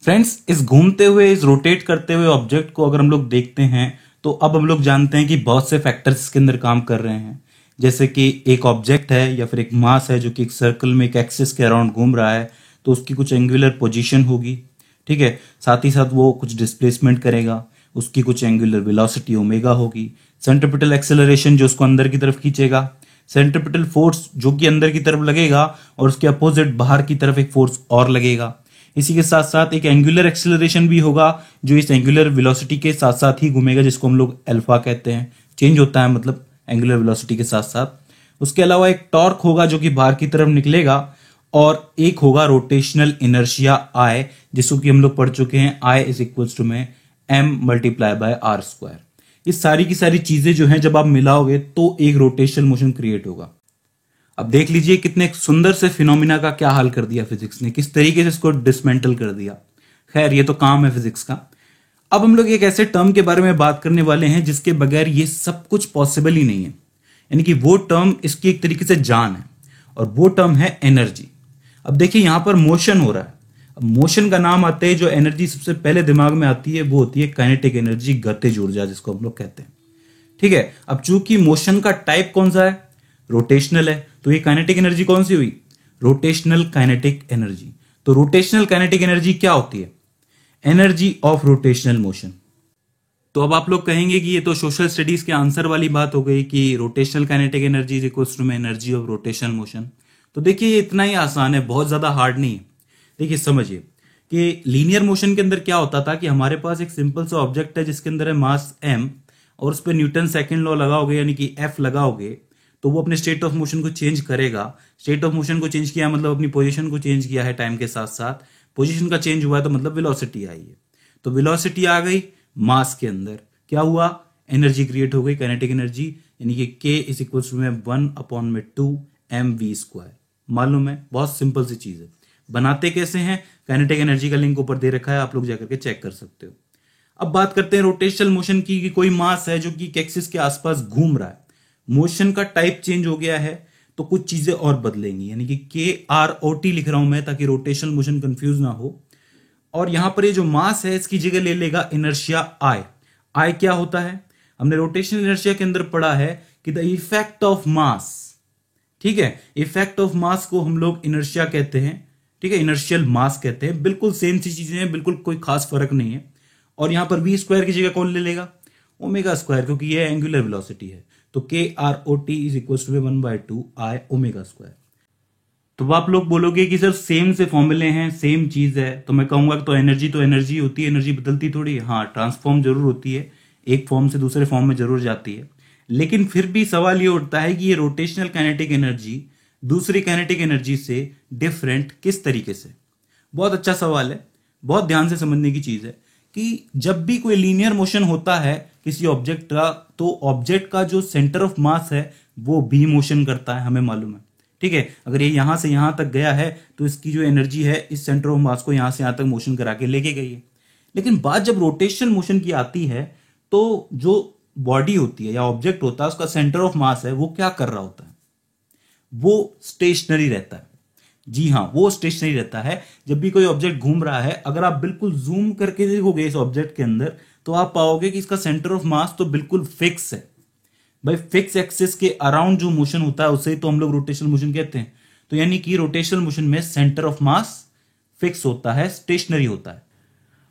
Friends, इस घूमते हुए, इस रोटेट करते हुए ऑब्जेक्ट को अगर हम लोग देखते हैं तो अब हम लोग जानते हैं कि बहुत से फैक्टर्स इसके अंदर काम कर रहे हैं। जैसे कि एक ऑब्जेक्ट है या फिर एक मास है जो कि एक सर्कल में एक एक्सिस के अराउंड घूम रहा है, तो उसकी कुछ एंगुलर पोजीशन होगी। ठीक है, साथ ही साथ वो कुछ डिस्प्लेसमेंट करेगा, उसकी कुछ एंगुलर वेलोसिटी ओमेगा होगी। सेंट्रीपिटल एक्सेलरेशन जो उसको अंदर की तरफ खींचेगा, सेंट्रीपिटल फोर्स जो कि अंदर की तरफ लगेगा और उसके अपोजिट बाहर की तरफ एक फोर्स और लगेगा। इसी के साथ साथ एक एंगुलर एक्सेलरेशन भी होगा जो इस एंगुलर वेलोसिटी के साथ साथ ही घूमेगा, जिसको हम लोग अल्फा कहते हैं। चेंज होता है मतलब एंगुलर वेलोसिटी के साथ साथ। उसके अलावा एक टॉर्क होगा जो कि बाहर की तरफ निकलेगा, और एक होगा रोटेशनल इनर्शिया आई, जिसको कि हम लोग पढ़ चुके हैं, आई इज इक्वल्स टू में m multiply by r square. इस सारी की सारी चीजें जो हैं जब आप मिलाओगे तो एक रोटेशनल मोशन क्रिएट होगा। अब देख लीजिए कितने सुंदर से फिनोमिना का क्या हाल कर दिया फिजिक्स ने, किस तरीके से इसको डिसमेंटल कर दिया। खैर, ये तो काम है फिजिक्स का। अब हम लोग एक ऐसे टर्म के बारे में बात करने वाले हैं जिसके बगैर ये सब कुछ पॉसिबल ही नहीं है, यानी कि वो टर्म इसकी एक तरीके से जान है, और वो टर्म है एनर्जी। अब देखिए यहां पर मोशन हो रहा है। अब मोशन का नाम आते ही जो एनर्जी सबसे पहले दिमाग में आती है वो होती है काइनेटिक एनर्जी, गतिज ऊर्जा जिसको हम लोग कहते हैं। ठीक है, अब चूंकि मोशन का टाइप कौन सा है, रोटेशनल है, तो ये काइनेटिक एनर्जी कौन सी हुई, रोटेशनल काइनेटिक एनर्जी। तो रोटेशनल काइनेटिक एनर्जी क्या होती है, एनर्जी ऑफ रोटेशनल मोशन। तो अब आप लोग कहेंगे कि ये तो सोशल स्टडीज के आंसर वाली बात हो गई कि rotational kinetic energy is equals to energy of rotational motion. तो देखिए ये इतना ही आसान है, बहुत ज्यादा हार्ड नहीं है। देखिए समझिए कि लीनियर मोशन के अंदर क्या होता था कि हमारे पास एक सिंपल सा ऑब्जेक्ट है जिसके अंदर है मास m, और उस पर न्यूटन सेकंड लॉ लगाओगे यानी कि F लगाओगे तो वो अपने स्टेट ऑफ मोशन को चेंज करेगा। स्टेट ऑफ मोशन को चेंज किया मतलब अपनी पोजीशन को चेंज किया है टाइम के साथ साथ। पोजीशन का चेंज हुआ है तो मतलब वेलोसिटी आई है। तो वेलोसिटी आ गई मास के अंदर, क्या हुआ, एनर्जी क्रिएट हो गई, काइनेटिक एनर्जी, यानी कि K is equal to 1/2 mv²। मालूम है, बहुत सिंपल सी चीज है। बनाते कैसे हैं, काइनेटिक एनर्जी का लिंक ऊपर दे रखा है, आप लोग जाकर के चेक कर सकते हो। अब बात करते हैं रोटेशनल मोशन की, कि कोई मास है जो कि एक्सिस के आसपास घूम रहा है, मोशन का टाइप चेंज हो गया है तो कुछ चीजें और बदलेंगी, यानी कि KROT लिख रहा हूं मैं ताकि रोटेशनल मोशन कंफ्यूज ना हो। और यहां पर ये जो मास है इसकी जगह ले लेगा इनर्शिया आई। आई क्या होता है, हमने रोटेशनल इनर्शिया के अंदर पढ़ा है कि द इफेक्ट ऑफ मास। ठीक है, इफेक्ट ऑफ मास को हम लोग इनर्शिया कहते हैं। ठीक है, इनर्शियल मास कहते हैं। बिल्कुल सेम सी चीजें हैं, बिल्कुल कोई खास फर्क नहीं है। और यहां पर v² की जगह कौन ले लेगा, ओमेगा², क्योंकि ये एंगुलर वेलोसिटी है। तो KROT is equal to 1/2 I omega. तो आप लोग बोलोगे कि सर सेम से फॉर्मूले हैं, सेम चीज है, तो मैं कहूंगा तो एनर्जी होती है, एनर्जी बदलती थोड़ी है। हाँ, ट्रांसफॉर्म जरूर होती है, एक फॉर्म से दूसरे फॉर्म में जरूर जाती है, लेकिन फिर भी सवाल ये उठता है कि ये रोटेशनल काइनेटिक एनर्जी दूसरी काइनेटिक एनर्जी से डिफरेंट किस तरीके से। बहुत अच्छा सवाल है, बहुत ध्यान से समझने की चीज है कि जब भी कोई लीनियर मोशन होता है किसी ऑब्जेक्ट का, तो ऑब्जेक्ट का जो सेंटर ऑफ मास है वो भी मोशन करता है, हमें मालूम है। ठीक है, अगर ये यहां से यहां तक गया है तो इसकी जो एनर्जी है इस सेंटर ऑफ मास को यहां से यहां तक मोशन करा के लेके गई है। लेकिन बात जब रोटेशनल मोशन की आती है तो जो बॉडी होती है या ऑब्जेक्ट होता है उसका सेंटर ऑफ मास है वो क्या कर रहा होता है, वो स्टेशनरी रहता है। जी हाँ, वो स्टेशनरी रहता है। जब भी कोई ऑब्जेक्ट घूम रहा है, अगर आप बिल्कुल जूम करके देखोगे इस ऑब्जेक्ट के अंदर तो आप पाओगे कि इसका सेंटर ऑफ मास तो बिल्कुल फिक्स है। भाई फिक्स एक्सिस के अराउंड जो मोशन होता है उसे तो हम लोग रोटेशनल मोशन कहते हैं। तो यानी कि रोटेशनल मोशन में सेंटर ऑफ मास फिक्स होता है, स्टेशनरी होता है।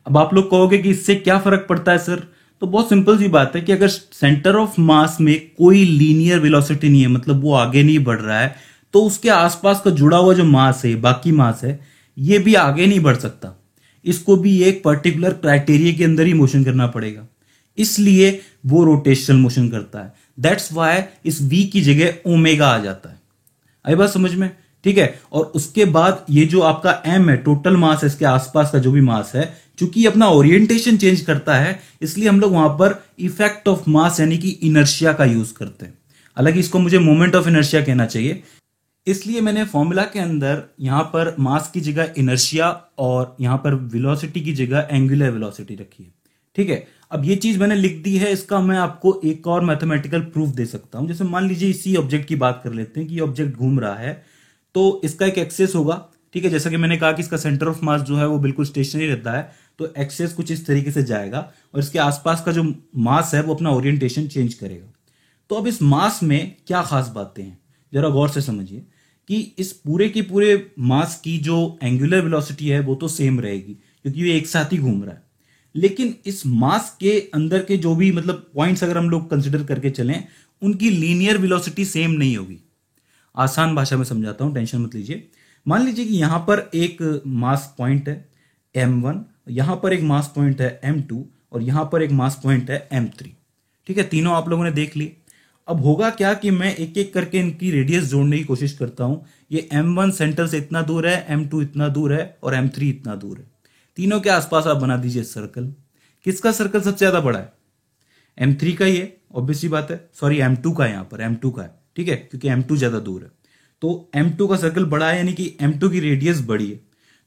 अब आप लोग कहोगे कि इससे क्या फर्क पड़ता है सर, तो बहुत सिंपल सी बात है कि अगर सेंटर ऑफ मास में कोई लीनियर वेलोसिटी नहीं है, मतलब वो आगे नहीं बढ़ रहा है, तो उसके आसपास का जुड़ा हुआ जो मास है, बाकी मास है, ये भी आगे नहीं बढ़ सकता। इसको भी एक पर्टिकुलर क्राइटेरिया के अंदर ही मोशन करना पड़ेगा, इसलिए वो रोटेशनल मोशन करता है। दैट्स वाई इस v की जगह ओमेगा आ जाता है। आई बात समझ में, ठीक है। और उसके बाद ये जो आपका m है, टोटल मास है, इसके आसपास का जो भी मास है, चूंकि अपना ओरिएंटेशन चेंज करता है, इसलिए हम लोग वहां पर इफेक्ट ऑफ मास यानी कि इनर्शिया का यूज करते हैं। हालांकि इसको मुझे मोमेंट ऑफ इनर्शिया कहना चाहिए, इसलिए मैंने फॉर्मूला के अंदर यहां पर मास की जगह इनर्शिया और यहां पर वेलोसिटी की जगह एंगुलर वेलोसिटी रखी है। ठीक है, अब ये चीज मैंने लिख दी है, इसका मैं आपको एक और मैथमेटिकल प्रूफ दे सकता हूं। जैसे मान लीजिए इसी ऑब्जेक्ट की बात कर लेते हैं कि ये ऑब्जेक्ट घूम रहा है, तो इसका एक एक्सेस होगा ठीक है, जैसा कि मैंने कहा कि इसका सेंटर ऑफ मास जो है वो बिल्कुल स्टेशनरी रहता है, तो एक्सेस कुछ इस तरीके से जाएगा और इसके आसपास का जो मास है वो अपना ओरिएंटेशन चेंज करेगा। तो अब इस मास में क्या खास बातें हैं, जरा गौर से समझिए कि इस पूरे की पूरे मास की जो एंगुलर वेलोसिटी है वो तो सेम रहेगी क्योंकि ये एक साथ ही घूम रहा है, लेकिन इस मास के अंदर के जो भी मतलब पॉइंट्स अगर हम लोग कंसिडर करके चलें, उनकी लीनियर वेलोसिटी सेम नहीं होगी। आसान भाषा में समझाता हूं, टेंशन मत लीजिए। मान लीजिए कि यहां पर एक मास पॉइंट है m1, यहां पर एक मास पॉइंट है m2 और यहां पर एक मास पॉइंट है m3। ठीक है, तीनों आप लोगों ने देख ली। अब होगा क्या कि मैं एक एक करके इनकी रेडियस जोड़ने की कोशिश करता हूं। ये m1 सेंटर से इतना दूर है, m2 इतना दूर है और m3 इतना दूर है। तीनों के आसपास आप बना दीजिए सर्कल। किसका सर्कल सबसे ज्यादा बड़ा है? m3 का ही है, ऑब्वियसली बात है। सॉरी, m2 का है, यहां पर m2 का है, ठीक है, क्योंकि m2 ज्यादा दूर है। तो m2 का सर्कल बड़ा है, यानी कि m2 की रेडियस बड़ी है।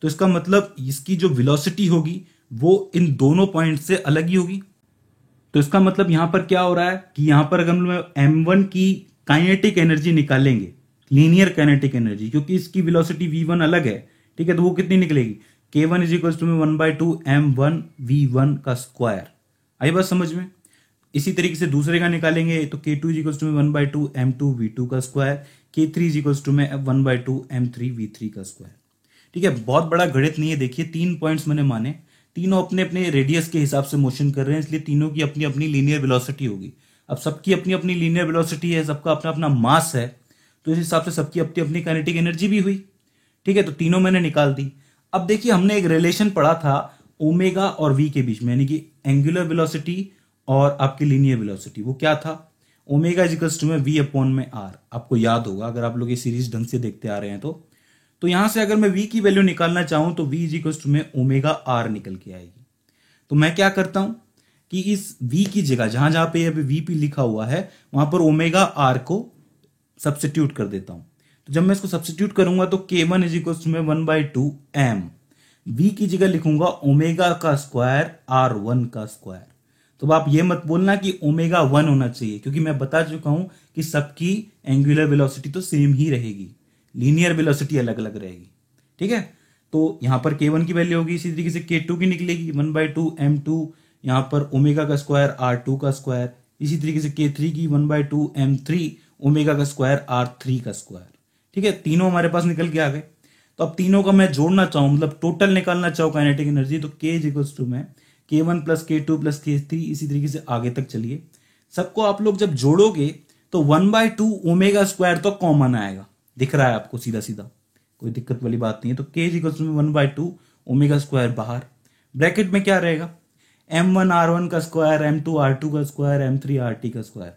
तो इसका मतलब इसकी जो वेलोसिटी होगी वो इन दोनों पॉइंट से अलग ही होगी। तो इसका मतलब यहां पर क्या हो रहा है कि यहां पर अगर हम m1 की काइनेटिक एनर्जी निकालेंगे, लीनियर काइनेटिक एनर्जी, क्योंकि इसकी वेलोसिटी v1 अलग है, ठीक है, तो वो कितनी निकलेगी? k1 इज इक्वल टू में 1/2 m1 v1 का स्क्वायर। आई बात समझ में? इसी तरीके से दूसरे का निकालेंगे तो k2 इज इक्वल टू में 1/2 m2 v2 का square, k3 is equal to में 1/2 m3 v3 का स्क्वायर। ठीक है, बहुत बड़ा गणित नहीं है। देखिए, 3 पॉइंट्स मैंने माने, तीनों अपने अपने रेडियस के हिसाब से मोशन कर रहे हैं, इसलिए तीनों की अपनी अपनी लीनियर वेलोसिटी होगी। अब सबकी अपनी अपनी लीनियर वेलोसिटी है, सबका अपना अपना मास है, तो इस हिसाब से सबकी अपनी अपनी काइनेटिक एनर्जी भी हुई। ठीक है, तो तीनों मैंने निकाल दी। अब देखिए, हमने एक रिलेशन पढ़ा था ओमेगा और वी के बीच में, यानी कि एंगुलर वेलोसिटी और आपकी लीनियर वेलोसिटी। वो क्या था? ओमेगा इजिकल्स टू में वी अपॉन में आर। आपको याद होगा अगर आप लोग ये सीरीज ढंग से देखते आ रहे हैं तो यहां से अगर मैं v की वैल्यू निकालना चाहूं तो v इजिकल्स टू में ओमेगा आर निकल के आएगी। तो मैं क्या करता हूं कि इस v की जगह जहां जहां पे अभी वी पी लिखा हुआ है वहां पर ओमेगा आर को सब्स्टिट्यूट कर देता हूं। तो जब मैं इसको सब्स्टिट्यूट करूंगा तो k1 इजिकल्स टू में 1/2 m, v की जगह लिखूंगा ओमेगा का स्क्वायर r1 का स्क्वायर। तो आप ये मत बोलना कि ओमेगा 1 होना चाहिए, क्योंकि मैं बता चुका हूं कि सबकी एंगुलर वेलोसिटी तो सेम ही रहेगी, लीनियर वेलोसिटी अलग अलग रहेगी। ठीक है, तो यहां पर k1 की वैल्यू होगी, इसी तरीके से k2 की निकलेगी 1/2 m2, यहां पर ओमेगा का स्क्वायर r2 का स्क्वायर, इसी तरीके से k3 की 1/2 m3 ओमेगा का स्क्वायर r3 का स्क्वायर। ठीक है, तीनों हमारे पास निकल के आ गए। तो अब तीनों का मैं जोड़ना चाहूं, मतलब टोटल निकालना चाहूं काइनेटिक एनर्जी, तो k इज इक्वल्स टू में k1 plus k2 plus k3, इसी तरीके से आगे तक चलिए। सबको आप लोग जब जोड़ोगे तो 1/2 ओमेगा स्क्वायर तो कॉमन आएगा, दिख रहा है आपको सीधा सीधा, कोई दिक्कत वाली बात नहीं है। तो k equals to 1/2 omega square बाहर, ब्रैकेट में क्या रहेगा? m1 r1 का स्क्वायर, m2 r2 का स्क्वायर, m3 rt का स्क्वायर।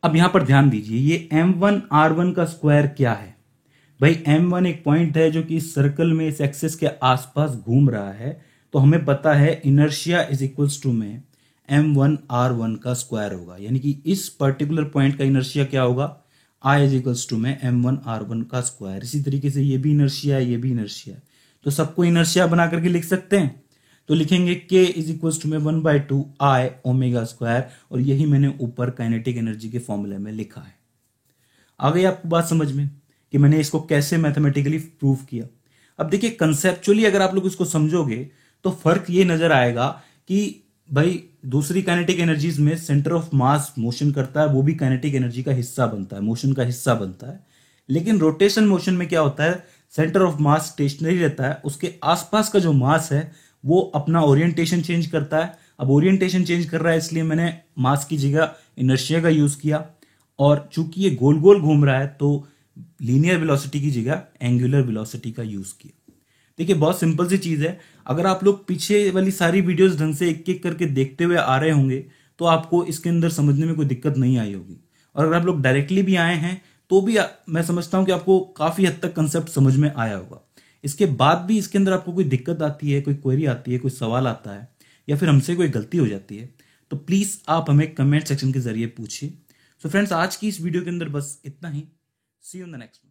अब यहां पर ध्यान दीजिए, ये m1 r1 का स्क्वायर क्या है भाई? m1 एक पॉइंट है जो कि इस सर्कल में इस एक्सिस के आसपास घूम रहा है, तो हमें पता है इनर्शिया इज इक्वल्स टू में m1 r1 का स्क्वायर होगा, यानी कि इस पर्टिकुलर पॉइंट का इनर्शिया क्या होगा? I इज इक्वल्स टू में m1 r1 का स्क्वायर। इसी तरीके से ये भी इनर्शिया है, ये भी इनर्शिया है, तो सबको इनर्शिया बना करके लिख सकते हैं। तो लिखेंगे k इज इक्वल्स टू में 1/2 I ओमेगा स्क्वायर, और यही मैंने ऊपर काइनेटिक एनर्जी के फॉर्मूले में लिखा है। आ गई आपको बात समझ में कि मैंने इसको कैसे मैथमेटिकली प्रूव किया? अब देखिए, कंसेप्चुअली अगर आप लोग इसको समझोगे तो फर्क ये नजर आएगा कि भाई दूसरी काइनेटिक एनर्जीज में सेंटर ऑफ मास मोशन करता है, वो भी काइनेटिक एनर्जी का हिस्सा बनता है, मोशन का हिस्सा बनता है। लेकिन रोटेशन मोशन में क्या होता है? सेंटर ऑफ मास स्टेशनरी रहता है, उसके आसपास का जो मास है वो अपना ओरिएंटेशन चेंज करता है। अब ओरिएंटेशन चेंज कर रहा है, इसलिए मैंने मास की जगह इनर्शिया का यूज किया, और चूंकि ये गोल गोल घूम रहा है तो लीनियर वेलोसिटी की जगह एंगुलर वेलोसिटी का यूज किया। देखिए, बहुत सिंपल सी चीज है। अगर आप लोग पीछे वाली सारी वीडियोस ढंग से एक एक करके देखते हुए आ रहे होंगे तो आपको इसके अंदर समझने में कोई दिक्कत नहीं आई होगी, और अगर आप लोग डायरेक्टली भी आए हैं तो भी मैं समझता हूं कि आपको काफी हद तक कंसेप्ट समझ में आया होगा। इसके बाद भी इसके अंदर आपको कोई दिक्कत आती है, कोई क्वेरी आती है, कोई सवाल आता है, या फिर हमसे कोई गलती हो जाती है, तो प्लीज आप हमें कमेंट सेक्शन के जरिए पूछिए। सो फ्रेंड्स, आज की इस वीडियो के अंदर बस इतना ही। सी यू इन द नेक्स्ट।